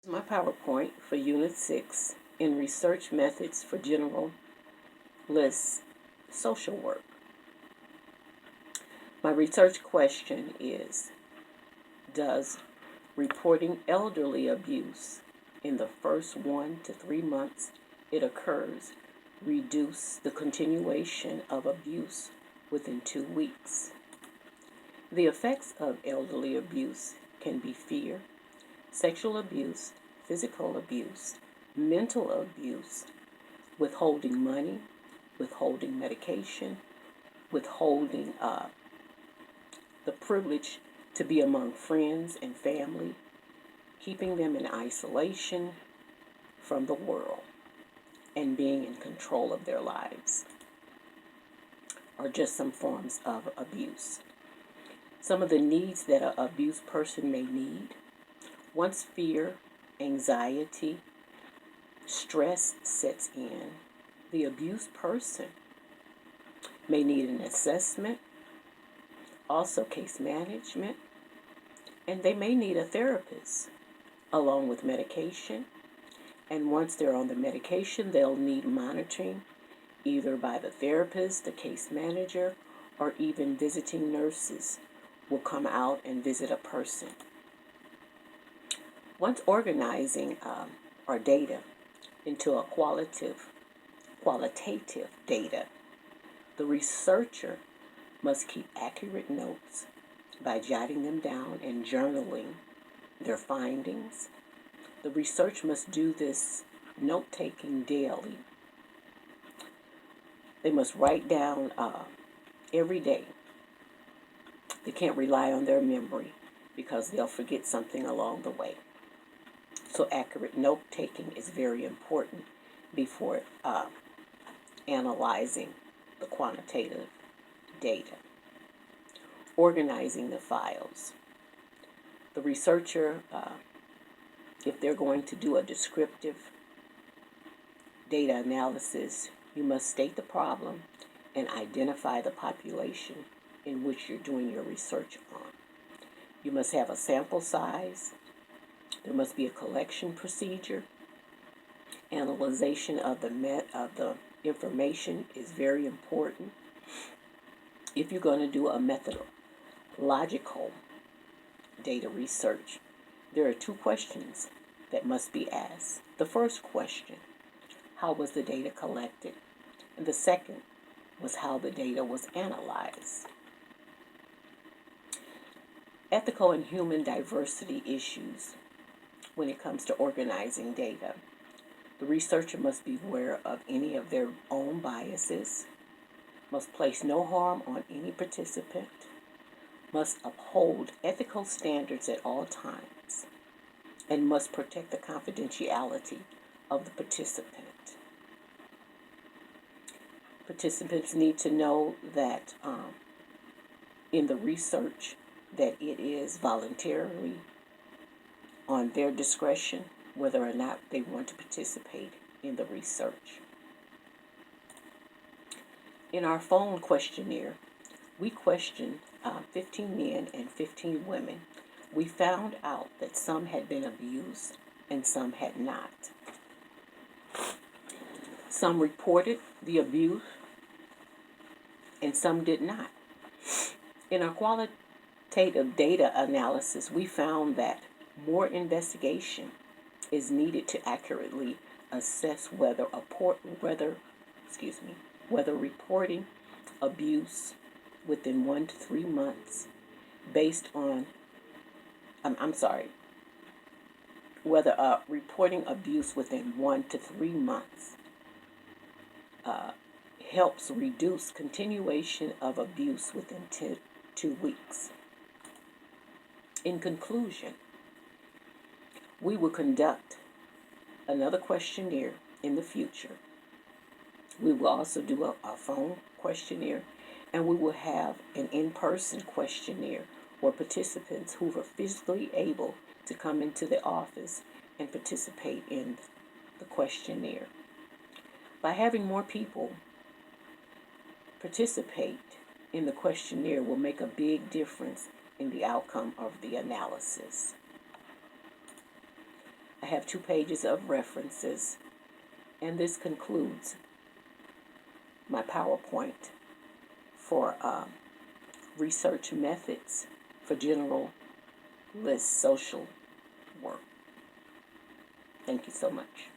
My PowerPoint for Unit 6 in Research Methods for Generalist Social Work. My research question is, does reporting elderly abuse in the first 1 to 3 months it occurs reduce the continuation of abuse within 2 weeks? The effects of elderly abuse can be fear, sexual abuse, physical abuse, mental abuse, withholding money, withholding medication, withholding the privilege to be among friends and family, keeping them in isolation from the world, and being in control of their lives are just some forms of abuse. Some of the needs that an abused person may need: once fear, anxiety, stress sets in, the abused person may need an assessment, also case management, and they may need a therapist along with medication. And once they're on the medication, they'll need monitoring either by the therapist, the case manager, or even visiting nurses will come out and visit a person. Once organizing our data into a qualitative data, the researcher must keep accurate notes by jotting them down and journaling their findings. The research must do this note-taking daily. They must write down every day. They can't rely on their memory because they'll forget something along the way. So accurate note-taking is very important before analyzing the quantitative data. Organizing the files. The researcher, if they're going to do a descriptive data analysis, you must state the problem and identify the population in which you're doing your research on. You must have a sample size. There must be a collection procedure. Analyzation of the information is very important. If you're going to do a methodological data research, there are 2 questions that must be asked. The first question: how was the data collected? And the second was how the data was analyzed. Ethical and human diversity issues when it comes to organizing data. The researcher must be aware of any of their own biases, must place no harm on any participant, must uphold ethical standards at all times, and must protect the confidentiality of the participant. Participants need to know that in the research that it is voluntarily on their discretion whether or not they want to participate in the research. In our phone questionnaire, we questioned 15 men and 15 women. We found out that some had been abused and some had not. Some reported the abuse and some did not. In our qualitative data analysis, we found that more investigation is needed to accurately assess whether reporting abuse within 1 to 3 months based on whether reporting abuse within 1 to 3 months helps reduce continuation of abuse within 2 weeks. In conclusion, we will conduct another questionnaire in the future. We will also do a phone questionnaire, and we will have an in-person questionnaire where participants who are physically able to come into the office and participate in the questionnaire. By having more people participate in the questionnaire will make a big difference in the outcome of the analysis. I have 2 pages of references, and this concludes my PowerPoint for research methods for generalist social work. Thank you so much.